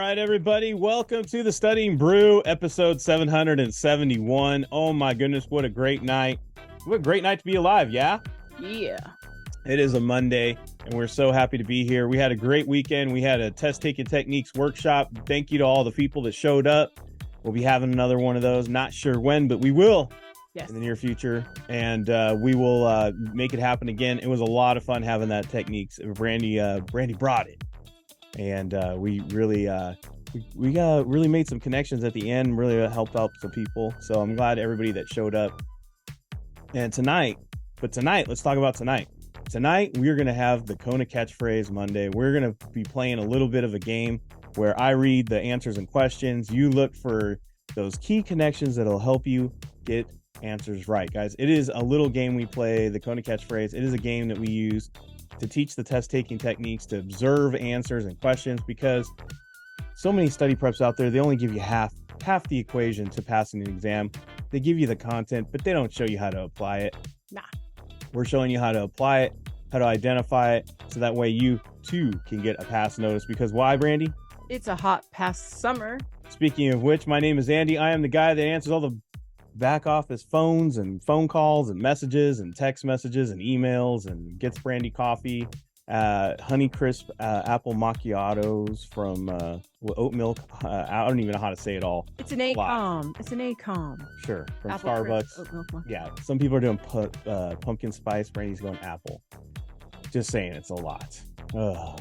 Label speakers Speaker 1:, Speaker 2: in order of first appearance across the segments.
Speaker 1: right, everybody. Welcome to the Studying Brew, episode 771. Oh my goodness, what a great night. What a great night to be alive, yeah?
Speaker 2: Yeah.
Speaker 1: It is a Monday, and we're so happy to be here. We had a great weekend. We had a test-taking techniques workshop. Thank you to all the people that showed up. We'll be having another one of those. Not sure when, but we will.
Speaker 2: Yes.
Speaker 1: In the near future, and we will make it happen again. It was a lot of fun having that techniques. Brandy brought it, and we really really made some connections at the end. Really helped out some people. So I'm glad everybody that showed up. And tonight, let's talk about tonight. Tonight we're gonna have the Kona Catchphrase Monday. We're gonna be playing a little bit of a game where I read the answers and questions. You look for those key connections that'll help you get answers right, guys. It is a little game we play, the Kona Catchphrase. It is a game that we use to teach the test taking techniques, to observe answers and questions, because so many study preps out there, they only give you half the equation to passing an exam. They give you the content, but they don't show you how to apply it.
Speaker 2: Nah.
Speaker 1: We're showing you how to apply it, how to identify it, so that way you too can get a pass notice. Because why, Brandy?
Speaker 2: It's a hot past summer.
Speaker 1: Speaking of which, my name is Andy. I am the guy that answers all the back office phones and phone calls and messages and text messages and emails, and gets Brandy coffee, Honey Crisp apple macchiatos from oat milk. I don't even know how to say it all.
Speaker 2: It's an ACOM. It's an ACOM.
Speaker 1: Sure, from
Speaker 2: Apple
Speaker 1: Starbucks.
Speaker 2: Crisp, oat milk.
Speaker 1: Yeah, some people are doing pumpkin spice. Brandy's going apple. Just saying, it's a lot. Oh.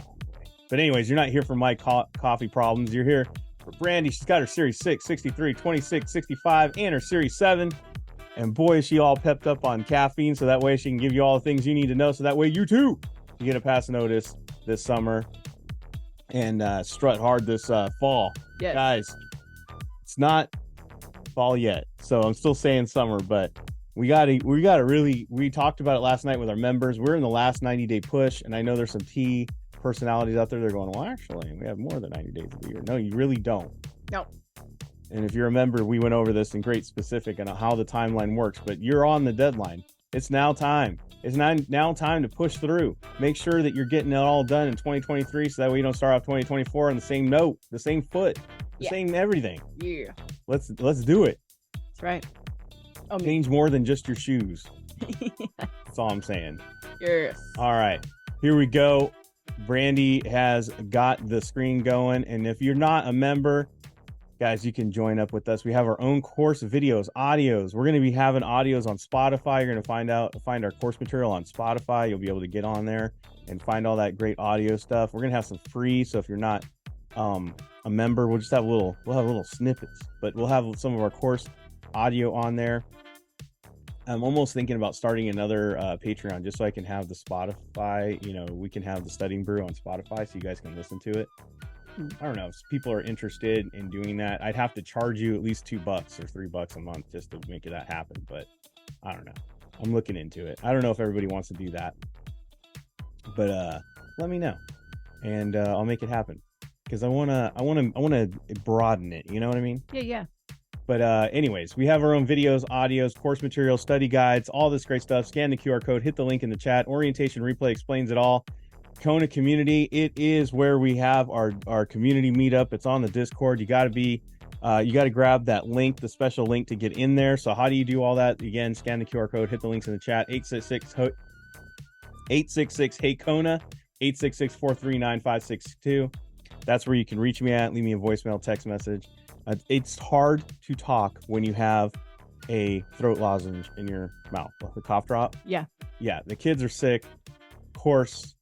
Speaker 1: But anyways, you're not here for my coffee problems. You're here for Brandy. She's got her Series 6, 63, 26, 65, and her Series 7. And boy, is she all pepped up on caffeine, so that way she can give you all the things you need to know, so that way you too can get a pass notice this summer and strut hard this fall.
Speaker 2: Yes.
Speaker 1: Guys, it's not fall yet, so I'm still saying summer, but we gotta really, we talked about it last night with our members. We're in the last 90-day push, and I know there's some T personalities out there. They're going, well, actually, we have more than 90 days of the year. No, you really don't.
Speaker 2: No.
Speaker 1: And if you remember, we went over this in great specific on how the timeline works, but you're on the deadline. It's now time. It's now time to push through. Make sure that you're getting it all done in 2023, so that way you don't start off 2024 on the same note, the same foot, the same everything.
Speaker 2: Yeah.
Speaker 1: Let's do it.
Speaker 2: That's right. Oh,
Speaker 1: Change more than just your shoes. That's all I'm saying.
Speaker 2: Yes.
Speaker 1: All right, here we go. Brandy has got the screen going, and if you're not a member, guys, you can join up with us. We have our own course videos, audios. We're going to be having audios on Spotify. You're going to find our course material on Spotify. You'll be able to get on there and find all that great audio stuff. We're going to have some free, so if you're not a member, we'll have little snippets, but we'll have some of our course audio on there. I'm almost thinking about starting another Patreon, just so I can have the Spotify, we can have the Studying Brew on Spotify so you guys can listen to it. I don't know if people are interested in doing that. I'd have to charge you at least $2 or $3 a month just to make that happen, but I don't know. I'm looking into it. I don't know if everybody wants to do that, but let me know, and I'll make it happen, because I want to broaden it. You know what I mean?
Speaker 2: Yeah.
Speaker 1: But anyways, we have our own videos, audios, course materials, study guides, all this great stuff. Scan the QR code, hit the link in the chat. Orientation Replay explains it all. Kona Community, it is where we have our community meetup. It's on the Discord. You got to grab that link, the special link, to get in there. So how do you do all that? Again, scan the QR code, hit the links in the chat. 866 Hey Kona, 866-439-562. That's where you can reach me at. Leave me a voicemail, text message. It's hard to talk when you have a throat lozenge in your mouth, the cough drop.
Speaker 2: Yeah.
Speaker 1: The kids are sick. Of course,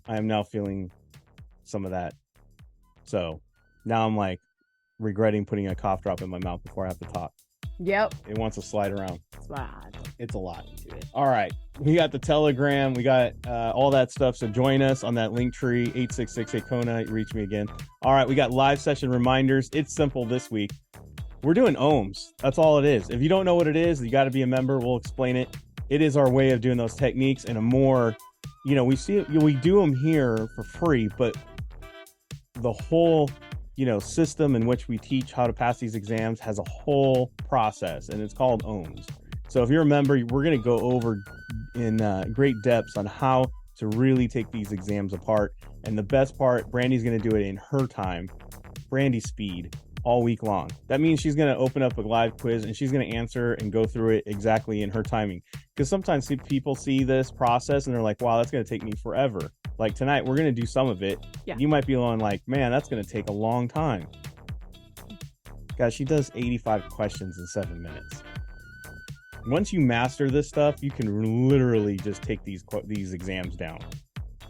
Speaker 1: I am now feeling some of that. So now I'm like regretting putting a cough drop in my mouth before I have to talk.
Speaker 2: Yep.
Speaker 1: It wants to slide around.
Speaker 2: Slide.
Speaker 1: It's a lot to it. All right. We got the Telegram. We got all that stuff. So join us on that link tree, 866-8KONA. Reach me again. All right. We got live session reminders. It's simple this week. We're doing ohms. That's all it is. If you don't know what it is, you got to be a member. We'll explain it. It is our way of doing those techniques in a more, we do them here for free, but the whole system in which we teach how to pass these exams has a whole process, and it's called ohms. So if you're a member, we're going to go over in great depths on how to really take these exams apart. And the best part, Brandy's going to do it in her time Brandy speed all week long. That means she's going to open up a live quiz and she's going to answer and go through it exactly in her timing. Because sometimes people see this process and they're like, wow, that's going to take me forever. Like tonight, we're going to do some of it.
Speaker 2: Yeah.
Speaker 1: You might be going like, man, that's going to take a long time. Guys, she does 85 questions in 7 minutes. Once you master this stuff, you can literally just take these exams down.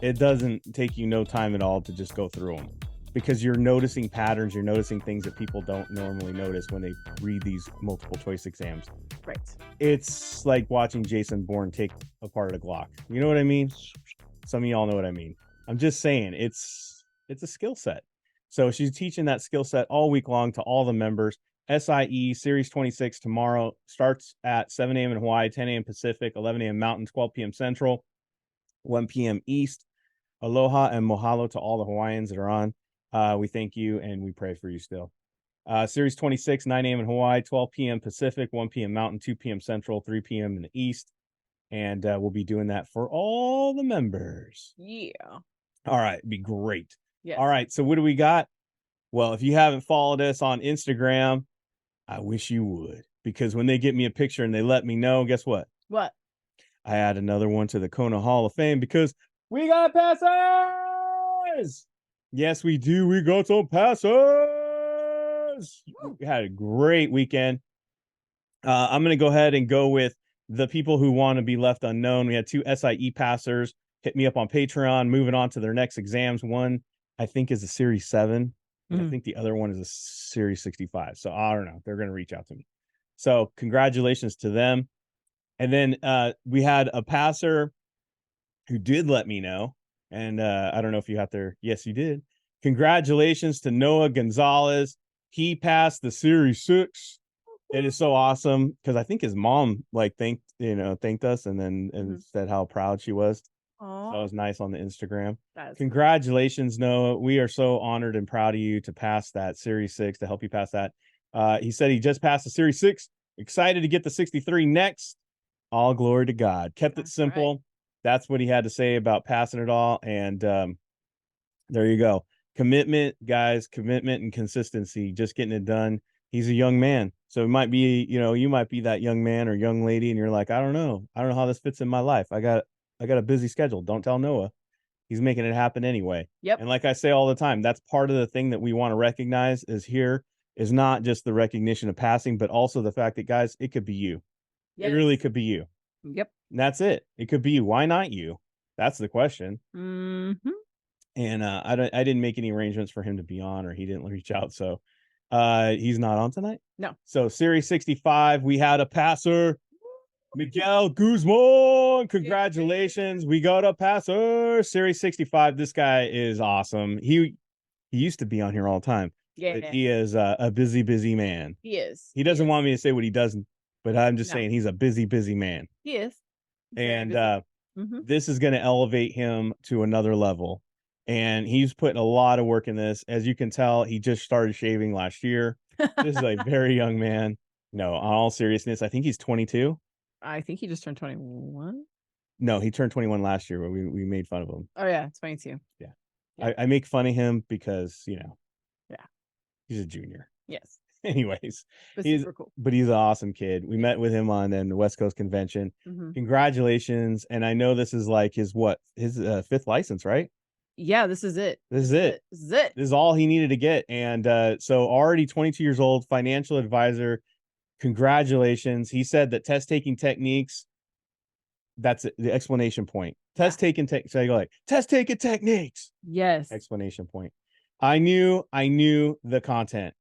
Speaker 1: It doesn't take you no time at all to just go through them, because you're noticing patterns, you're noticing things that people don't normally notice when they read these multiple choice exams.
Speaker 2: Right.
Speaker 1: It's like watching Jason Bourne take apart a Glock. You know what I mean? Some of y'all know what I mean. I'm just saying it's a skill set. So she's teaching that skill set all week long to all the members. SIE Series 26 tomorrow starts at 7 a.m. in Hawaii, 10 a.m. Pacific, 11 a.m. Mountain, 12 p.m. Central, 1 p.m. East. Aloha and mahalo to all the Hawaiians that are on. We thank you and we pray for you still. Series 26, 9 a.m. in Hawaii, 12 p.m. Pacific, 1 p.m. Mountain, 2 p.m. Central, 3 p.m. in the East. And we'll be doing that for all the members.
Speaker 2: Yeah.
Speaker 1: All right. Be great.
Speaker 2: Yes.
Speaker 1: All right. So what do we got? Well, if you haven't followed us on Instagram, I wish you would, because when they get me a picture and they let me know, guess what?
Speaker 2: What?
Speaker 1: I add another one to the Kona Hall of Fame because we got passers. Yes, we do. We got some passers. We had a great weekend. I'm going to go ahead and go with the people who want to be left unknown. We had 2 SIE passers hit me up on Patreon, moving on to their next exams. One, I think, is a Series 7. And I think the other one is a Series 65. So I don't know. They're going to reach out to me. So congratulations to them. And then we had a passer who did let me know. And I don't know if you have there. Yes, you did. Congratulations to Noah Gonzalez. He passed the Series 6. It is so awesome because I think his mom thanked us and said how proud she was.
Speaker 2: Aww.
Speaker 1: That was nice on the Instagram.
Speaker 2: That's
Speaker 1: Congratulations, Noah. We are so honored and proud of you to pass that Series 6, to help you pass that. He said he just passed the Series 6. Excited to get the 63 next. All glory to God. Kept it simple. Right. That's what he had to say about passing it all. And there you go. Commitment, guys, commitment and consistency, just getting it done. He's a young man. So it might be, you might be that young man or young lady and you're like, I don't know how this fits in my life. I got a busy schedule. Don't tell Noah. He's making it happen anyway.
Speaker 2: Yep.
Speaker 1: And like I say all the time, that's part of the thing that we want to recognize is not just the recognition of passing, but also the fact that, guys, it could be you. Yes. It really could be you.
Speaker 2: Yep.
Speaker 1: And that's it. It could be you. Why not you? That's the question.
Speaker 2: Mm-hmm.
Speaker 1: And I didn't make any arrangements for him to be on, or he didn't reach out. So he's not on tonight.
Speaker 2: No.
Speaker 1: So Series 65, we had a passer, Miguel Guzman. Congratulations. We got a passer. Series 65. This guy is awesome. He used to be on here all the time.
Speaker 2: Yeah.
Speaker 1: But he is a busy man.
Speaker 2: He is.
Speaker 1: He doesn't want me to say what he doesn't, but I'm just saying he's a busy man.
Speaker 2: He is.
Speaker 1: And this is going to elevate him to another level. And he's putting a lot of work in this. As you can tell, he just started shaving last year. This is a very young man. No, on all seriousness, I think he's 22.
Speaker 2: I think he just turned 21.
Speaker 1: No, he turned 21 last year, but we made fun of him.
Speaker 2: Oh, yeah, 22.
Speaker 1: Yeah. I make fun of him because,
Speaker 2: Yeah.
Speaker 1: He's a junior.
Speaker 2: Yes.
Speaker 1: Anyways,
Speaker 2: super cool.
Speaker 1: But he's an awesome kid. We met with him on the West Coast Convention. Congratulations. And I know this is like his 5th license, right?
Speaker 2: Yeah, this is it.
Speaker 1: This is it. This is all he needed to get. And so already 22 years old, financial advisor. Congratulations. He said that test taking techniques, that's it, the explanation point. Test taking test taking techniques.
Speaker 2: Yes.
Speaker 1: Explanation point. I knew the content.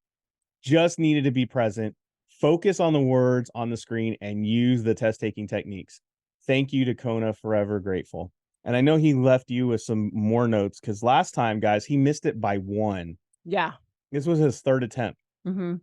Speaker 1: Just needed to be present, focus on the words on the screen, and use the test taking techniques. Thank you to Kona, forever grateful. And I know he left you with some more notes because last time, guys, he missed it by 1.
Speaker 2: Yeah.
Speaker 1: This was his 3rd attempt. And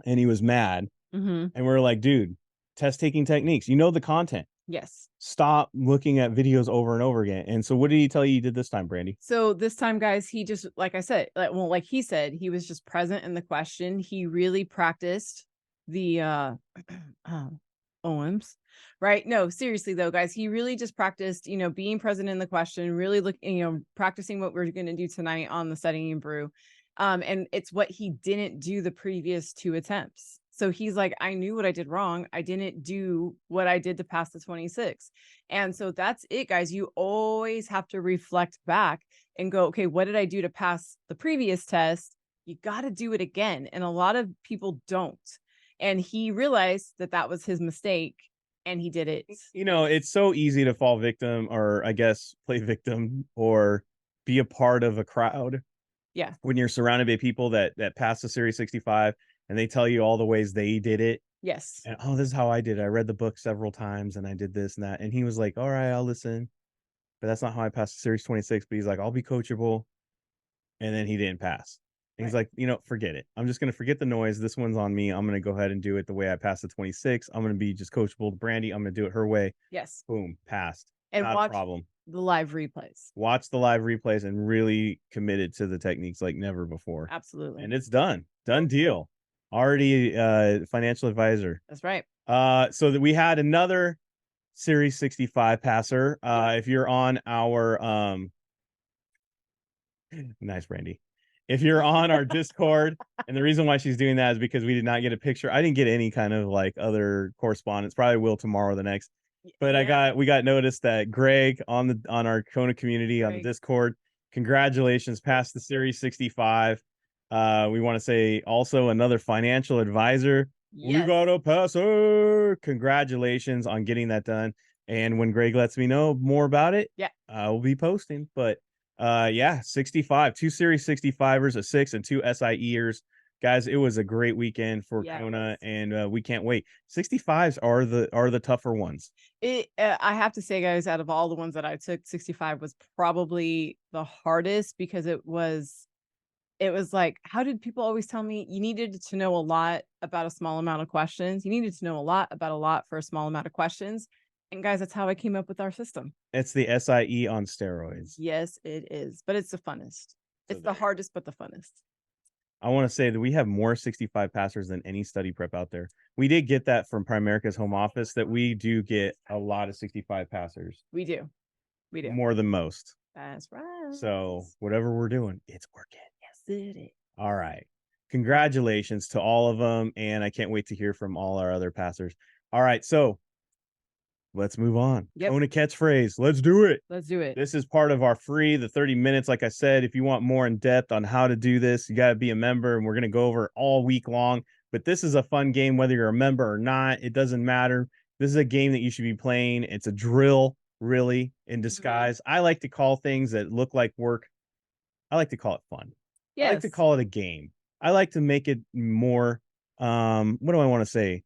Speaker 1: he was mad. And we were like, dude, test taking techniques. You know the content.
Speaker 2: Yes.
Speaker 1: Stop looking at videos over and over again. And so what did he tell you did this time, Brandy?
Speaker 2: So this time, guys, he just, like I said, like he said, he was just present in the question. He really practiced the OMs, right? No, seriously though, guys, he really just practiced, being present in the question, really practicing what we're going to do tonight on the Studying Brew. And it's what he didn't do the previous 2 attempts. So he's like, I knew what I did wrong. I didn't do what I did to pass the 26. And so that's it, guys. You always have to reflect back and go, okay, what did I do to pass the previous test? You got to do it again. And a lot of people don't. And he realized that that was his mistake and he did it.
Speaker 1: You know, it's so easy to fall victim, or I guess play victim, or be a part of a crowd
Speaker 2: Yeah.
Speaker 1: when you're surrounded by people that pass the Series 65 and they tell you all the ways they did it.
Speaker 2: Yes.
Speaker 1: And oh, this is how I did it. I read the book several times and I did this and that. And he was like, all right, I'll listen. But that's not how I passed the Series 26. But he's like, I'll be coachable. And then he didn't pass. And he's
Speaker 2: Right.
Speaker 1: like, you know, forget it. I'm just going to forget the noise. This one's on me. I'm going to go ahead and do it the way I passed the 26. I'm going to be just coachable. Brandy, I'm going to do it her way.
Speaker 2: Yes.
Speaker 1: Boom, passed.
Speaker 2: And
Speaker 1: Not a
Speaker 2: watch
Speaker 1: problem.
Speaker 2: the live replays.
Speaker 1: Watch the live replays and really committed to the techniques like never before.
Speaker 2: Absolutely.
Speaker 1: And it's done. Done deal. Already financial advisor.
Speaker 2: That's right.
Speaker 1: So that we had another Series 65 passer. If you're on our nice, Brandy. If you're on our Discord, and the reason why she's doing that is because we did not get a picture. I didn't get any kind of like other correspondence. Probably will tomorrow or the next. But we got noticed that Greg on our Kona community on the Discord, congratulations, passed the Series 65. We want to say also another financial advisor.
Speaker 2: Yes.
Speaker 1: We got a passer. Congratulations on getting that done. And when Greg lets me know more about it, we'll be posting. But 65, 2 Series 65ers, a 6 and 2 SIEers. Guys, it was a great weekend for Kona, and we can't wait. 65s are the tougher ones.
Speaker 2: I have to say, guys, out of all the ones that I took, 65 was probably the hardest because it was like, how did people always tell me you needed to know a lot about a small amount of questions? You needed to know a lot about a lot for a small amount of questions. And guys, that's how I came up with our system.
Speaker 1: It's the SIE on steroids.
Speaker 2: Yes, it is. But it's the funnest. It's the hardest, but the funnest.
Speaker 1: I want to say that we have more 65 passers than any study prep out there. We did get that from Primerica's home office, that we do get a lot of 65 passers.
Speaker 2: We do. We do.
Speaker 1: More than most.
Speaker 2: That's right.
Speaker 1: So whatever we're doing, it's working.
Speaker 2: Yes, it is.
Speaker 1: All right. Congratulations to all of them. And I can't wait to hear from all our other passers. All right. So let's move on. Kona Catchphrase. Let's do it.
Speaker 2: Let's do it.
Speaker 1: This is part of our free, the 30 minutes. Like I said, if you want more in depth on how to do this, you got to be a member, and we're going to go over it all week long. But this is a fun game, whether you're a member or not. It doesn't matter. This is a game that you should be playing. It's a drill, really, in disguise. I like to call things that look like work, I like to call it fun. I like to call it a game. I like to make it more, what do I want to say?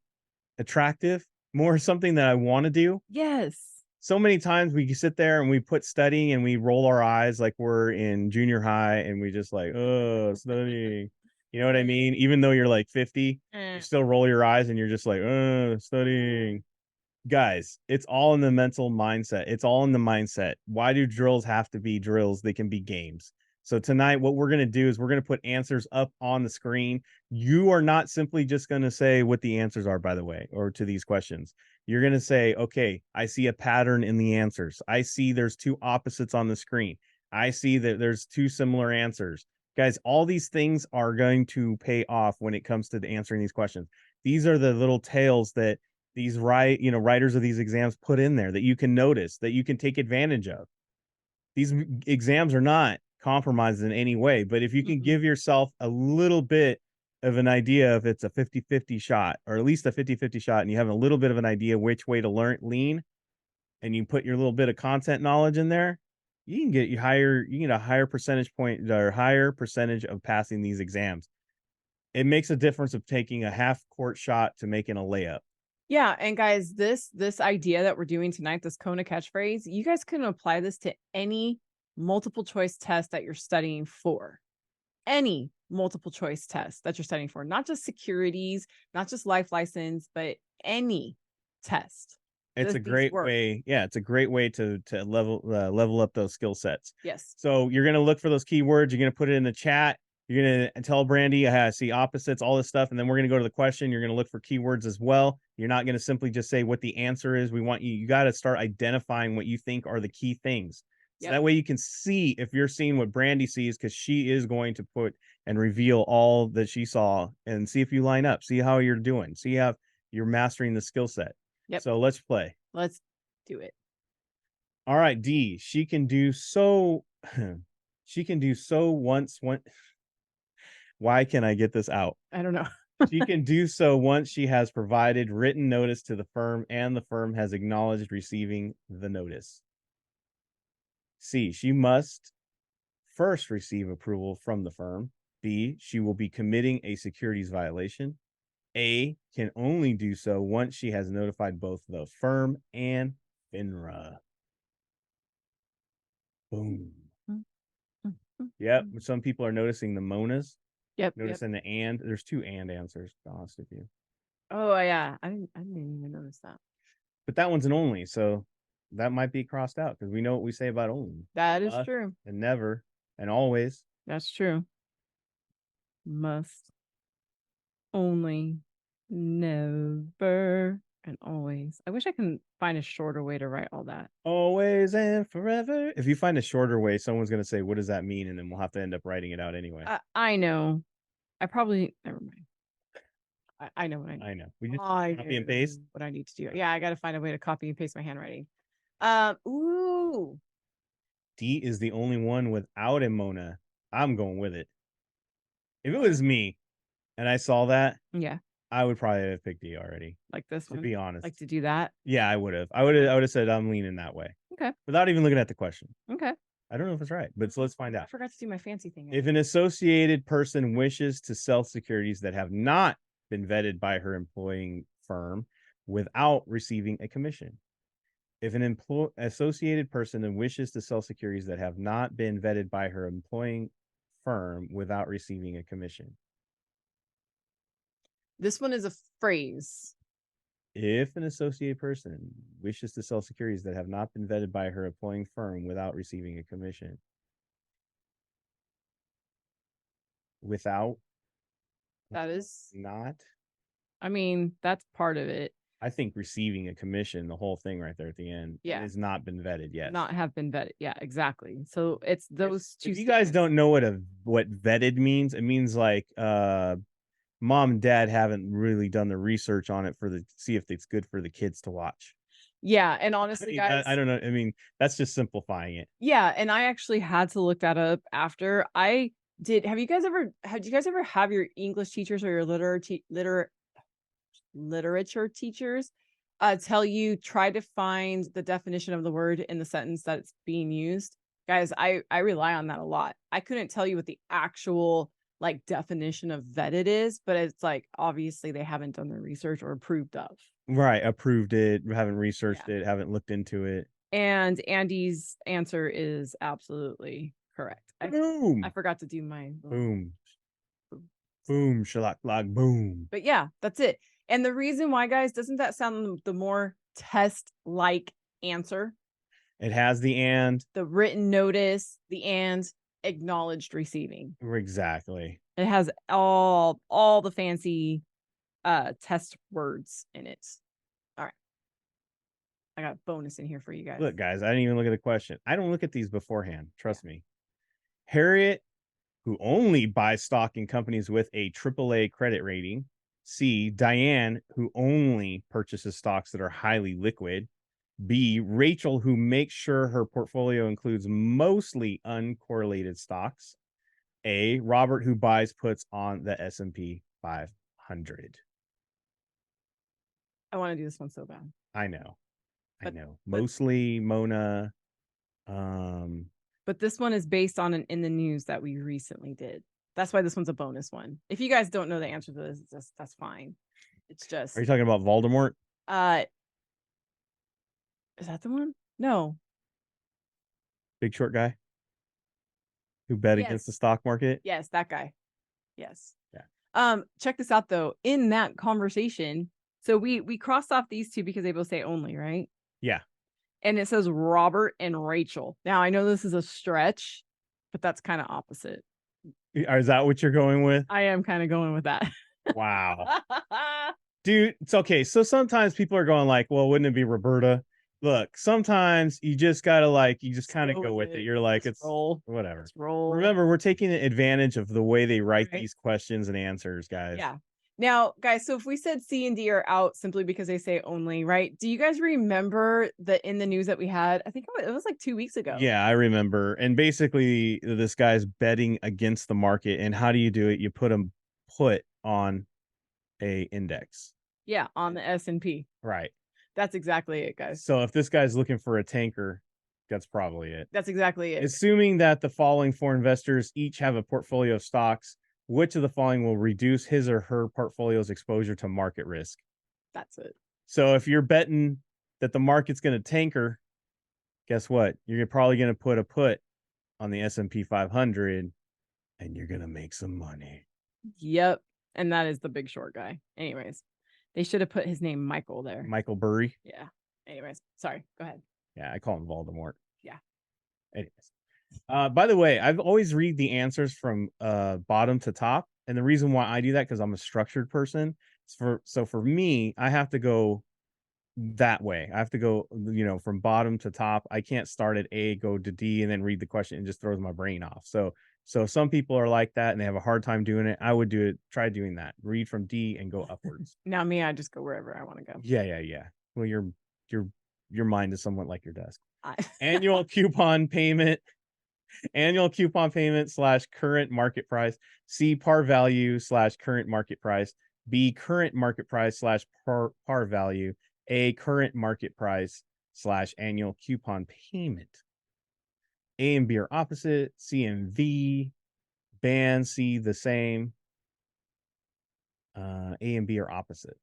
Speaker 1: Attractive, more something that I want to do.
Speaker 2: Yes.
Speaker 1: So many times we sit there and we put studying and we roll our eyes like we're in junior high, and we just like, oh, studying. You know what I mean? Even though you're like 50, you still roll your eyes and you're just like, oh, studying. Guys, it's all in the mental mindset. It's all in the mindset. Why do drills have to be drills? They can be games. So tonight, what we're going to do is we're going to put answers up on the screen. You are not simply just going to say what the answers are, by the way, or to these questions. You're going to say, okay, I see a pattern in the answers. I see there's 2 opposites on the screen. I see that there's 2 similar answers. Guys, all these things are going to pay off when it comes to answering these questions. These are the little tales that these writers of these exams put in there that you can notice, that you can take advantage of. These exams are not compromised in any way, but if you can give yourself a little bit of an idea if it's a 50-50 shot, or at least a 50-50 shot, and you have a little bit of an idea which way to lean, and you put your little bit of content knowledge in there, you can get a higher percentage point or higher percentage of passing these exams. It makes a difference of taking a half court shot to making a layup.
Speaker 2: Yeah. And guys, this idea that we're doing tonight, this Kona Catchphrase, you guys can apply this to any multiple choice test that you're studying for. Any multiple choice test that you're studying for, not just securities, not just life license, but any test.
Speaker 1: It's a great way. Yeah, it's a great way to level up those skill sets.
Speaker 2: Yes.
Speaker 1: So you're going to look for those keywords. You're going to put it in the chat. You're going to tell Brandy, I see opposites, all this stuff. And then we're going to go to the question. You're going to look for keywords as well. You're not going to simply just say what the answer is. We want you got to start identifying what you think are the key things. So that way you can see if you're seeing what Brandy sees, because she is going to put and reveal all that she saw, and see if you line up, see how you're doing, see how you're mastering the skill set.
Speaker 2: Yep.
Speaker 1: So let's play.
Speaker 2: Let's do it.
Speaker 1: All right, D. She can do so. She can do so once. Why can I get this out?
Speaker 2: I don't know.
Speaker 1: She can do so once she has provided written notice to the firm and the firm has acknowledged receiving the notice. C. She must first receive approval from the firm. B. She will be committing a securities violation. A. Can only do so once she has notified both the firm and FINRA. Boom. Yep. Some people are noticing the Monas.
Speaker 2: Yep.
Speaker 1: Noticing the and. There's 2 and answers, to be honest with you.
Speaker 2: Oh yeah. I didn't even notice that.
Speaker 1: But that one's an only, so that might be crossed out because we know what we say about only.
Speaker 2: That is true.
Speaker 1: And never and always.
Speaker 2: That's true. Must, only, never, and always. I wish I can find a shorter way to write all that.
Speaker 1: Always and forever. If you find a shorter way, someone's going to say, what does that mean? And then we'll have to end up writing it out anyway.
Speaker 2: I know. I probably, never mind. I know what I need.
Speaker 1: I know. We just copy and paste.
Speaker 2: What I need to do. Yeah, I got to find a way to copy and paste my handwriting. Ooh.
Speaker 1: D is the only one without a Mona. I'm going with it. If it was me and I saw that,
Speaker 2: yeah,
Speaker 1: I would probably have picked D already.
Speaker 2: Like this one?
Speaker 1: To be honest.
Speaker 2: Like to do that?
Speaker 1: Yeah, I would have. I would have said I'm leaning that way.
Speaker 2: Okay.
Speaker 1: Without even looking at the question.
Speaker 2: Okay.
Speaker 1: I don't know if it's right, but so let's find out.
Speaker 2: I forgot to do my fancy thing.
Speaker 1: If an associated person wishes to sell securities that have not been vetted by her employing firm without receiving a commission. If an associated person wishes to sell securities that have not been vetted by her employing firm without receiving a commission.
Speaker 2: This one is a phrase.
Speaker 1: If an associated person wishes to sell securities that have not been vetted by her employing firm without receiving a commission. Without.
Speaker 2: That is
Speaker 1: not.
Speaker 2: I mean, that's part of it.
Speaker 1: I think receiving a commission, the whole thing right there at the end, has not been vetted yet.
Speaker 2: Not have been vetted. Yeah, exactly. So it's those two.
Speaker 1: If you guys don't know what vetted means, it means like mom and dad haven't really done the research on it see if it's good for the kids to watch.
Speaker 2: Yeah, and honestly, guys,
Speaker 1: I don't know. I mean, that's just simplifying it.
Speaker 2: Yeah, and I actually had to look that up after I did. Have you guys ever have your English teachers or your literature teachers tell you try to find the definition of the word in the sentence that it's being used? Guys, I rely on that a lot. I couldn't tell you what the actual like definition of vetted is, but it's like obviously they haven't done their research or approved of.
Speaker 1: Right, approved it, haven't researched it, haven't looked into it.
Speaker 2: And Andy's answer is absolutely correct.
Speaker 1: Boom.
Speaker 2: I forgot to do my
Speaker 1: boom. Boom, shalak lag, boom.
Speaker 2: But yeah, that's it. And the reason why, guys, doesn't that sound the more test-like answer?
Speaker 1: It has the and.
Speaker 2: The written notice, the and, acknowledged receiving.
Speaker 1: Exactly.
Speaker 2: It has all the fancy test words in it. All right. I got a bonus in here for you guys.
Speaker 1: Look, guys, I didn't even look at the question. I don't look at these beforehand. Trust me. Harriet, who only buys stock in companies with a AAA credit rating. C. Diane, who only purchases stocks that are highly liquid. B. Rachel, who makes sure her portfolio includes mostly uncorrelated stocks. A. Robert, who buys puts on the S&P 500.
Speaker 2: I want to do this one so bad.
Speaker 1: I know. Mostly Mona.
Speaker 2: But this one is based on an in the news that we recently did. That's why this one's a bonus one. If you guys don't know the answer to this, that's fine. It's just.
Speaker 1: Are you talking about Voldemort?
Speaker 2: Is that the one? No.
Speaker 1: Big short guy who bet against the stock market?
Speaker 2: Yes, that guy. Yes.
Speaker 1: Yeah.
Speaker 2: Check this out though. In that conversation, so we crossed off these two because they both say only, right?
Speaker 1: Yeah.
Speaker 2: And it says Robert and Rachel. Now I know this is a stretch, but that's kind of opposite.
Speaker 1: Is that what you're going with?
Speaker 2: I am kind of going with that.
Speaker 1: Wow. Dude, it's okay. So sometimes people are going like, well, wouldn't it be Roberta? look, sometimes you just gotta you just kind of
Speaker 2: Go
Speaker 1: go
Speaker 2: with
Speaker 1: with it.
Speaker 2: it.
Speaker 1: You're like,
Speaker 2: Let's
Speaker 1: it's
Speaker 2: roll.
Speaker 1: whatever.
Speaker 2: Let's roll.
Speaker 1: Remember, we're taking advantage of the way they write
Speaker 2: Right.
Speaker 1: these questions and answers, guys.
Speaker 2: Yeah. Now, guys, so if we said C and D are out simply because they say only, right? Do you guys remember in the news that we had? I think it was like 2 weeks ago.
Speaker 1: Yeah, I remember. And basically, this guy's betting against the market. And how do you do it? You put a put on a index.
Speaker 2: Yeah, on the S&P.
Speaker 1: Right.
Speaker 2: That's exactly it, guys.
Speaker 1: So if this guy's looking for a tanker, that's probably it.
Speaker 2: That's exactly it.
Speaker 1: Assuming that the following four investors each have a portfolio of stocks, which of the following will reduce his or her portfolio's exposure to market risk?
Speaker 2: That's it.
Speaker 1: So if you're betting that the market's going to tanker, guess what? You're probably going to put a put on the S&P 500 and you're going to make some money.
Speaker 2: Yep. And that is the Big Short guy. Anyways, they should have put his name Michael there.
Speaker 1: Michael Burry.
Speaker 2: Yeah. Anyways, sorry. Go ahead.
Speaker 1: Yeah, I call him Voldemort.
Speaker 2: Yeah.
Speaker 1: Anyways. By the way, I've always read the answers from bottom to top. And the reason why I do that, because I'm a structured person. So for me, I have to go that way. I have to go, from bottom to top. I can't start at A, go to D, and then read the question and just throws my brain off. So some people are like that and they have a hard time doing it. I would try doing that. Read from D and go upwards.
Speaker 2: Now me, I just go wherever I want to go.
Speaker 1: Yeah. Well, your mind is somewhat like your desk. Annual coupon payment / current market price. C, par value / current market price. B, current market price / par value. A, current market price / annual coupon payment. A and B are opposite. C and V. Ban C the same. A and B are opposite.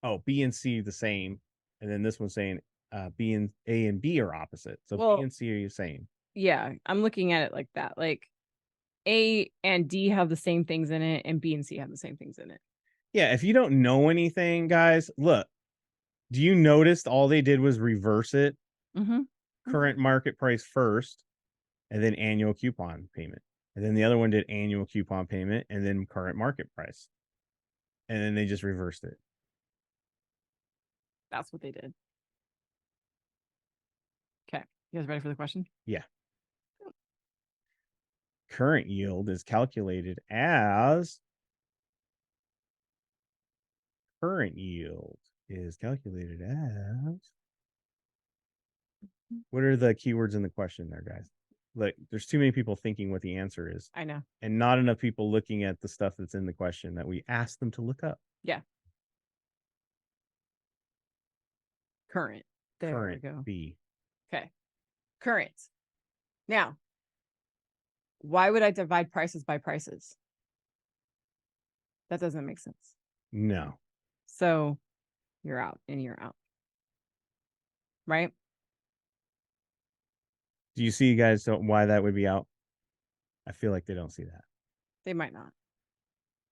Speaker 1: Oh, B and C the same. And then this one's saying B and A and B are opposite. So B and C are the same.
Speaker 2: Yeah, I'm looking at it like that. Like A and D have the same things in it, and B and C have the same things in it.
Speaker 1: Yeah, if you don't know anything, guys, look. Do you notice all they did was reverse it? Current market price first, and then annual coupon payment. And then the other one did annual coupon payment and then current market price. And then they just reversed it.
Speaker 2: That's what they did. Okay. You guys ready for the question?
Speaker 1: Yeah. Current yield is calculated as what are the keywords in the question there, guys? Like, there's too many people thinking what the answer is.
Speaker 2: I know.
Speaker 1: And not enough people looking at the stuff that's in the question that we asked them to look up.
Speaker 2: Yeah. Current. There
Speaker 1: Current
Speaker 2: we go.
Speaker 1: B.
Speaker 2: Okay. Current. Now, why would I divide prices by prices? That doesn't make sense.
Speaker 1: No.
Speaker 2: So you're out and you're out. Right?
Speaker 1: Do you see, guys, why that would be out? I feel like they don't see that.
Speaker 2: They might not.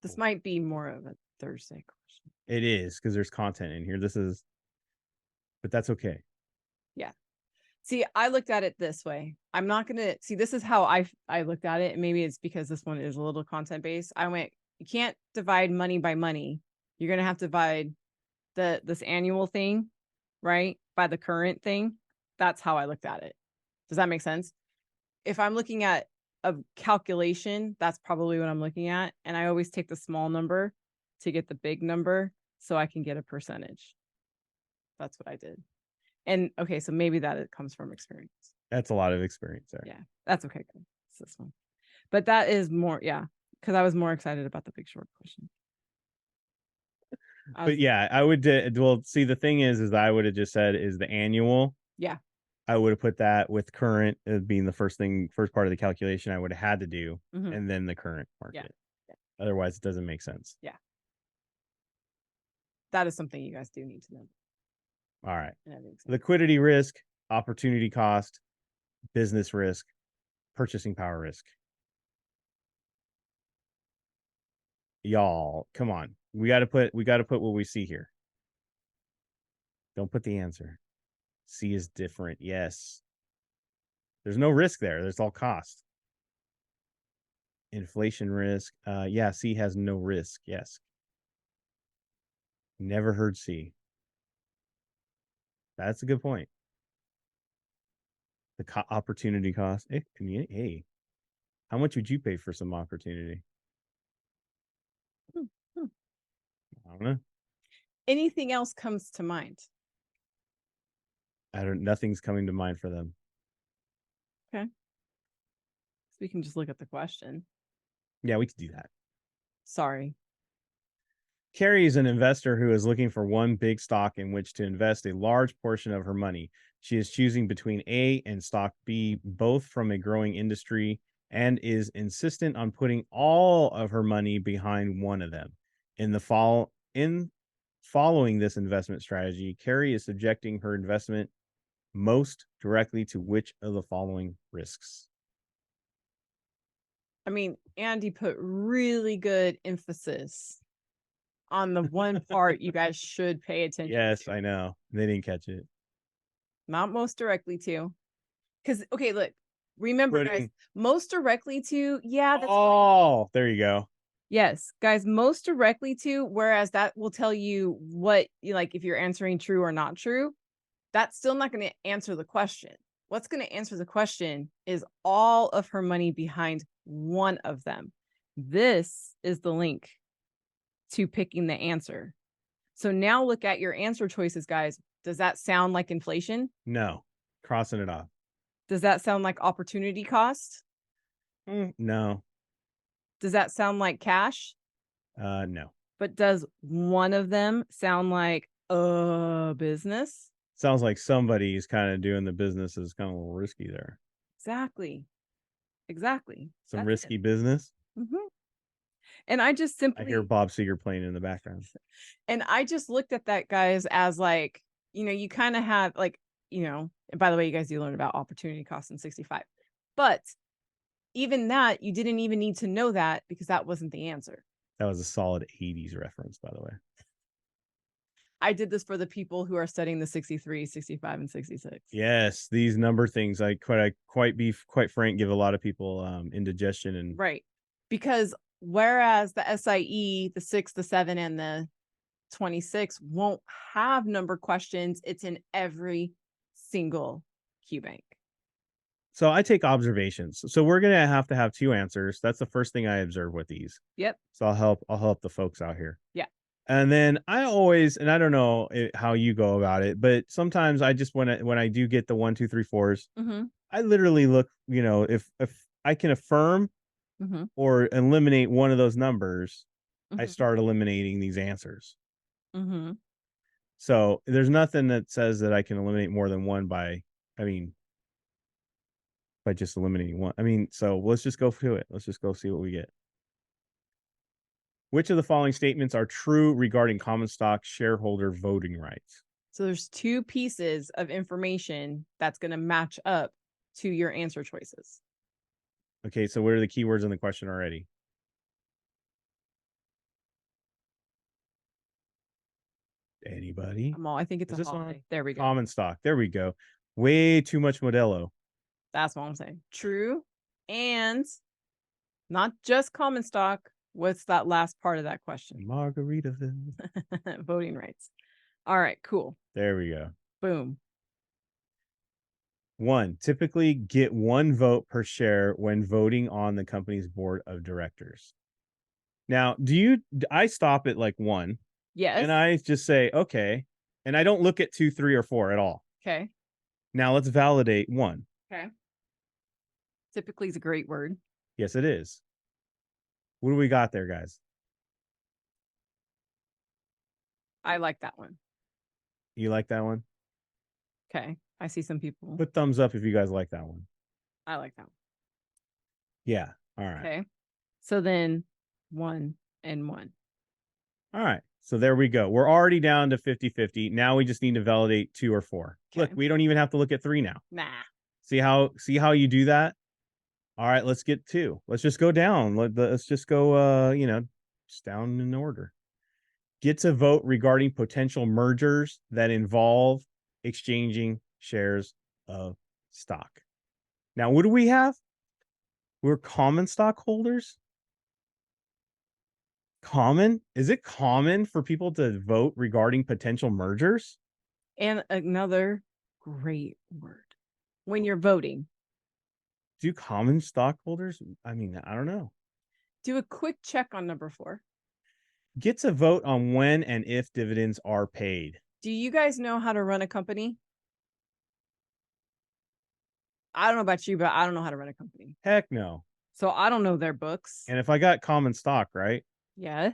Speaker 2: This might be more of a Thursday question.
Speaker 1: It is, because there's content in here. But that's okay.
Speaker 2: Yeah. See, I looked at it this way. I'm not going to see, this is how I looked at it. And maybe it's because this one is a little content based. I went, you can't divide money by money. You're going to have to divide this annual thing, right, by the current thing. That's how I looked at it. Does that make sense? If I'm looking at a calculation, that's probably what I'm looking at. And I always take the small number to get the big number so I can get a percentage. That's what I did. And okay, so maybe that it comes from experience.
Speaker 1: That's a lot of experience there.
Speaker 2: Yeah, that's okay. It's this one. But that is more, yeah, because I was more excited about the Big Short question.
Speaker 1: But yeah, I would, well, see, the thing is I would have just said is the annual.
Speaker 2: Yeah.
Speaker 1: I would have put that with current as being the first part of the calculation I would have had to do, and then the current market. Yeah. Otherwise, it doesn't make sense.
Speaker 2: Yeah. That is something you guys do need to know.
Speaker 1: All right. Liquidity risk, opportunity cost, business risk, purchasing power risk. Y'all, come on. We got to put what we see here. Don't put the answer. C is different. Yes. There's no risk there. There's all cost. Inflation risk. Yeah, C has no risk. Yes. Never heard C. That's a good point. The opportunity cost. Hey, how much would you pay for some opportunity?
Speaker 2: Hmm, hmm.
Speaker 1: I don't know.
Speaker 2: Anything else comes to mind?
Speaker 1: Nothing's coming to mind for them.
Speaker 2: Okay. So we can just look at the question.
Speaker 1: Yeah, we could do that.
Speaker 2: Sorry.
Speaker 1: Carrie is an investor who is looking for one big stock in which to invest a large portion of her money. She is choosing between A and stock B, both from a growing industry, and is insistent on putting all of her money behind one of them. In following this investment strategy, Carrie is subjecting her investment most directly to which of the following risks?
Speaker 2: I mean, Andy put really good emphasis on the one part you guys should pay attention
Speaker 1: Yes,
Speaker 2: to.
Speaker 1: I know. They didn't catch it.
Speaker 2: Not most directly to. Because, okay, look, remember, guys, most directly to, yeah, that's
Speaker 1: right. There you go.
Speaker 2: Yes, guys, most directly to, whereas that will tell you what, like, if you're answering true or not true, that's still not going to answer the question. What's going to answer the question is all of her money behind one of them. This is the link to picking the answer. So now look at your answer choices, guys. Does that sound like inflation?
Speaker 1: No, crossing it off.
Speaker 2: Does that sound like opportunity cost?
Speaker 1: No.
Speaker 2: Does that sound like cash?
Speaker 1: No.
Speaker 2: But does one of them sound like a business?
Speaker 1: Sounds like somebody's kind of doing the business is kind of a little risky there.
Speaker 2: Exactly. Exactly.
Speaker 1: Some
Speaker 2: That's
Speaker 1: risky
Speaker 2: it.
Speaker 1: business.
Speaker 2: And I just
Speaker 1: I hear
Speaker 2: simply,
Speaker 1: Bob Seger playing in the background.
Speaker 2: and I just looked at that, guys, as like, you kind of have like, and by the way, you guys do learn about opportunity cost in 65. But even that, you didn't even need to know that because that wasn't the answer.
Speaker 1: That was a solid 80s reference, by the way.
Speaker 2: I did this for the people who are studying the 63, 65, and 66.
Speaker 1: Yes, these number things, I quite frank, give a lot of people indigestion and
Speaker 2: right. Because whereas the SIE, the 6, the 7, and the 26 won't have number questions, it's in every single QBank.
Speaker 1: So I take observations. So we're gonna have to have two answers. That's the first thing I observe with these.
Speaker 2: Yep.
Speaker 1: So I'll help the folks out here.
Speaker 2: Yeah.
Speaker 1: And then I always, and I don't know how you go about it, but sometimes I just when I do get the 1, 2, 3, 4s, I literally look, if I can affirm or eliminate one of those numbers, I start eliminating these answers. So there's nothing that says that I can eliminate more than one by just eliminating one. So let's just go to it. Let's just go see what we get. Which of the following statements are true regarding common stock shareholder voting rights?
Speaker 2: So there's two pieces of information that's going to match up to your answer choices.
Speaker 1: Okay, so what are the keywords in the question already? Anybody?
Speaker 2: I think it's a holiday. There we go.
Speaker 1: Common stock. There we go. Way too much Modelo.
Speaker 2: That's what I'm saying. True. And not just common stock. What's that last part of that question?
Speaker 1: Margaritaville.
Speaker 2: Voting rights. All right, cool.
Speaker 1: There we go.
Speaker 2: Boom.
Speaker 1: 1, typically get 1 vote per share when voting on the company's board of directors. Now, I stop at like 1.
Speaker 2: Yes.
Speaker 1: And I just say, okay. And I don't look at 2, 3, or 4 at all.
Speaker 2: Okay.
Speaker 1: Now let's validate 1.
Speaker 2: Okay. Typically is a great word.
Speaker 1: Yes, it is. What do we got there, guys?
Speaker 2: I like that one.
Speaker 1: You like that one?
Speaker 2: Okay. I see some people.
Speaker 1: Put thumbs up if you guys like that one.
Speaker 2: I like that one.
Speaker 1: Yeah. All right.
Speaker 2: Okay. So then 1 and 1.
Speaker 1: All right. So there we go. We're already down to 50-50. Now we just need to validate 2 or 4. Okay. Look, we don't even have to look at 3 now.
Speaker 2: Nah.
Speaker 1: See how you do that? All right, let's get 2. Let's just go down. Let's just go just down in order. Gets a vote regarding potential mergers that involve exchanging shares of stock. Now, what do we have? We're common stockholders. Common? Is it common for people to vote regarding potential mergers?
Speaker 2: And another great word when you're voting.
Speaker 1: Do common stockholders? I mean, I don't know.
Speaker 2: Do a quick check on number 4.
Speaker 1: Gets a vote on when and if dividends are paid.
Speaker 2: Do you guys know how to run a company? I don't know about you, but I don't know how to run a company.
Speaker 1: Heck no.
Speaker 2: So I don't know their books.
Speaker 1: And if I got common stock, right?
Speaker 2: Yeah.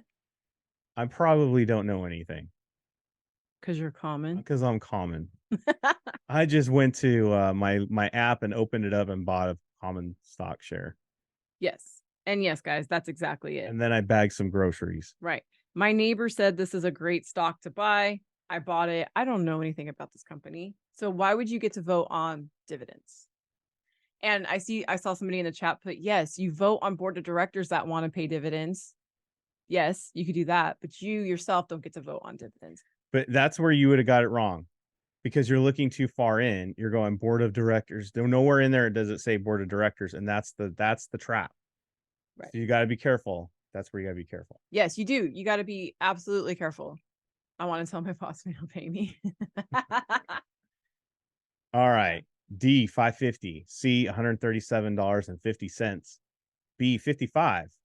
Speaker 1: I probably don't know anything.
Speaker 2: Because you're common.
Speaker 1: Because I'm common. I just went to my app and opened it up and bought a common stock share.
Speaker 2: Yes. And yes, guys, that's exactly it.
Speaker 1: And then I bagged some groceries.
Speaker 2: Right. My neighbor said this is a great stock to buy. I bought it. I don't know anything about this company. So why would you get to vote on dividends? And I saw somebody in the chat put, yes, you vote on board of directors that want to pay dividends. Yes, you could do that, but you yourself don't get to vote on dividends.
Speaker 1: But that's where you would have got it wrong, because you're looking too far in. You're going board of directors. There's nowhere in there does it say board of directors, and that's the trap.
Speaker 2: Right.
Speaker 1: So you got to be careful. That's where you got to be careful.
Speaker 2: Yes, you do. You got to be absolutely careful. I want to tell my boss we don't pay me.
Speaker 1: All right. D, $5.50. C, $137.50. B, 55.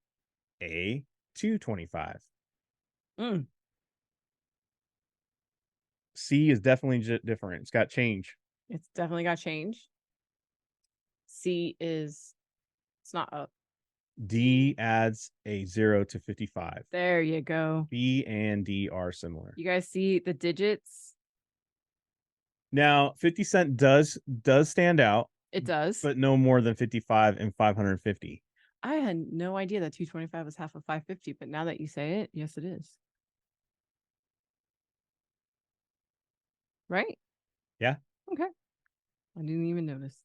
Speaker 1: A, $2.25. C is definitely different. It's got change.
Speaker 2: It's definitely got change. C is, it's not up.
Speaker 1: D adds a 0 to 55.
Speaker 2: There you go.
Speaker 1: B and D are similar.
Speaker 2: You guys see the digits?
Speaker 1: Now, 50 cent does stand out.
Speaker 2: It does.
Speaker 1: But no more than 55 and 550.
Speaker 2: I had no idea that 225 was half of 550, but now that you say it, yes, it is. Right?
Speaker 1: Yeah.
Speaker 2: Okay. I didn't even notice.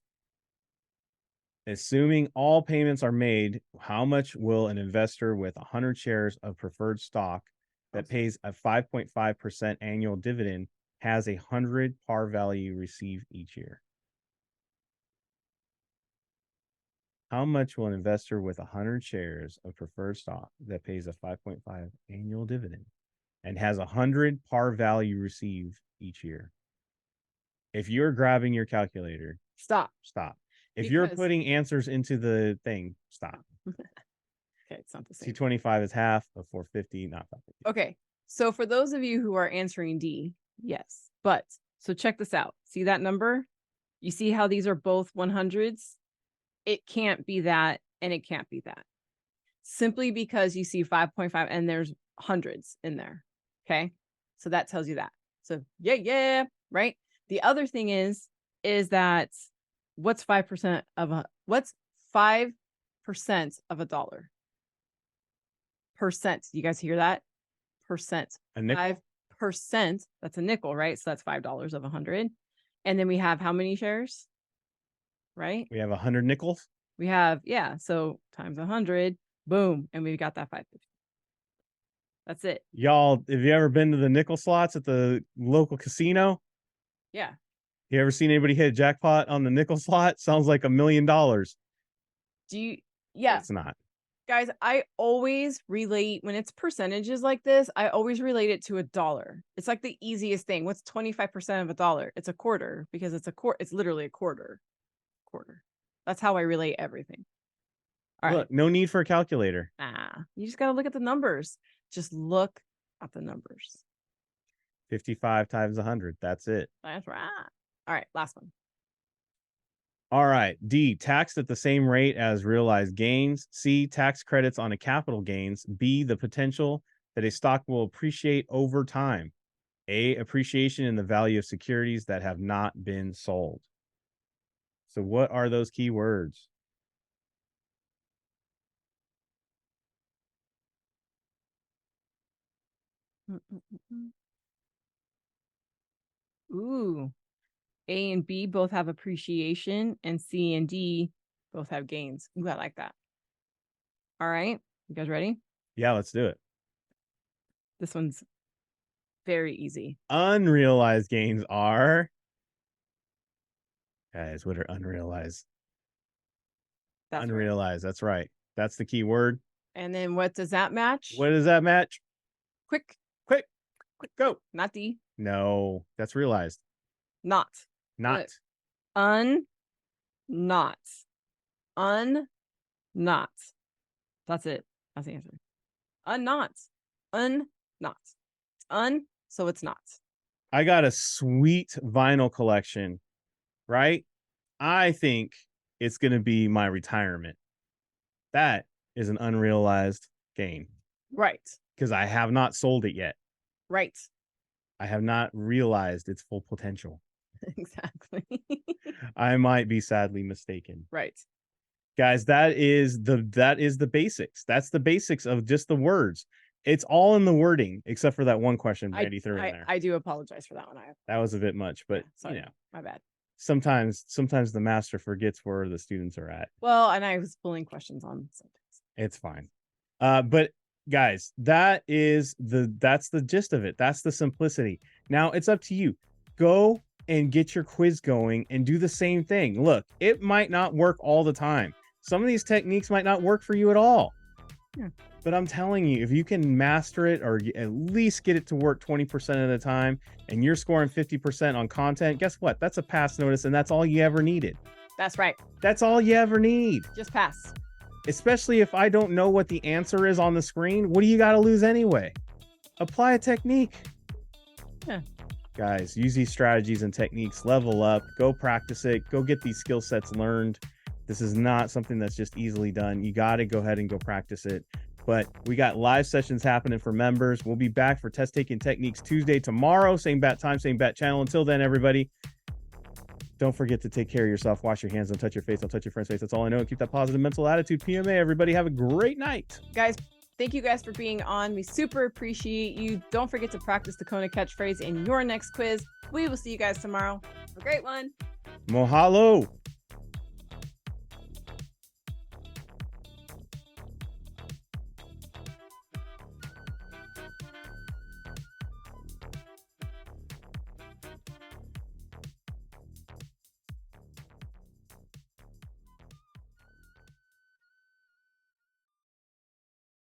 Speaker 1: Assuming all payments are made, how much will an investor with 100 shares of preferred stock that pays a 5.5% annual dividend has 100 par value receive each year? How much will an investor with 100 shares of preferred stock that pays a 5.5 annual dividend and has 100 par value receive each year? If you're grabbing your calculator,
Speaker 2: stop.
Speaker 1: If you're putting answers into the thing, stop.
Speaker 2: Okay, it's not the same.
Speaker 1: 225 is half of 450, not 550.
Speaker 2: Okay, so for those of you who are answering D, yes. But, so check this out. See that number? You see how these are both 100s? It can't be that, and it can't be that. Simply because you see 5.5 and there's hundreds in there. Okay, so that tells you that. So yeah, right? The other thing is that what's 5% of a dollar? Percent. You guys hear that? Percent.
Speaker 1: A nickel?
Speaker 2: 5%. That's a nickel, right? So that's $5 of 100. And then we have how many shares? Right?
Speaker 1: We have 100 nickels.
Speaker 2: We have, yeah. So times 100, boom, and we've got that 550. That's it.
Speaker 1: Y'all, have you ever been to the nickel slots at the local casino?
Speaker 2: Yeah.
Speaker 1: You ever seen anybody hit a jackpot on the nickel slot? Sounds like $1 million.
Speaker 2: Do you? Yeah.
Speaker 1: It's not.
Speaker 2: Guys, I always relate when it's percentages like this. I always relate it to a dollar. It's like the easiest thing. What's 25% of a dollar? It's a quarter, because it's it's literally a quarter. That's how I relate everything.
Speaker 1: All right. Look, no need for a calculator.
Speaker 2: You just got to look at the numbers. Just look at the numbers.
Speaker 1: 55 times 100. That's it.
Speaker 2: That's right. All right, last one.
Speaker 1: All right. D, taxed at the same rate as realized gains. C, tax credits on a capital gains. B, the potential that a stock will appreciate over time. A, appreciation in the value of securities that have not been sold. So what are those key words?
Speaker 2: Ooh. A and B both have appreciation, and C and D both have gains. Ooh, I like that. All right. You guys ready?
Speaker 1: Yeah, let's do it.
Speaker 2: This one's very easy.
Speaker 1: Unrealized gains are... Guys, what are unrealized?
Speaker 2: That's
Speaker 1: unrealized. Right. That's right. That's the key word.
Speaker 2: And then what does that match?
Speaker 1: What does that match?
Speaker 2: Quick,
Speaker 1: go.
Speaker 2: not D.
Speaker 1: No, that's realized.
Speaker 2: Not.
Speaker 1: Not.
Speaker 2: Not. Not. That's it. That's the answer. Not. Not. It's so it's not.
Speaker 1: I got a sweet vinyl collection, right? I think it's going to be my retirement. That is an unrealized gain.
Speaker 2: Right.
Speaker 1: Because I have not sold it yet.
Speaker 2: Right.
Speaker 1: I have not realized its full potential.
Speaker 2: Exactly.
Speaker 1: I might be sadly mistaken.
Speaker 2: Right.
Speaker 1: Guys, that is the basics. That's the basics of just the words. It's all in the wording, except for that one question Brandy threw in there.
Speaker 2: I do apologize for that one.
Speaker 1: That was a bit much, but
Speaker 2: sorry, my bad.
Speaker 1: Sometimes the master forgets where the students are at.
Speaker 2: Well, and I was pulling questions on sometimes.
Speaker 1: It's fine. But guys, that's the gist of it. That's the simplicity. Now it's up to you. Go and get your quiz going and do the same thing. Look, it might not work all the time. Some of these techniques might not work for you at all.
Speaker 2: Yeah.
Speaker 1: But I'm telling you, if you can master it or at least get it to work 20% of the time and you're scoring 50% on content, guess what? That's a pass notice and that's all you ever needed.
Speaker 2: That's right.
Speaker 1: That's all you ever need.
Speaker 2: Just pass.
Speaker 1: Especially if I don't know what the answer is on the screen, what do you got to lose anyway? Apply a technique.
Speaker 2: Yeah.
Speaker 1: Guys, use these strategies and techniques, level up, go practice it, go get these skill sets learned. This is not something that's just easily done. You got to go ahead and go practice it. But we got live sessions happening for members. We'll be back for test taking techniques Tuesday tomorrow. Same bat time, same bat channel. Until then, everybody, don't forget to take care of yourself. Wash your hands. Don't touch your face. Don't touch your friend's face. That's all I know. And keep that positive mental attitude. PMA, everybody. Have a great night.
Speaker 2: Guys, thank you guys for being on. We super appreciate you. Don't forget to practice the Kona catchphrase in your next quiz. We will see you guys tomorrow. Have a great one.
Speaker 1: Mahalo.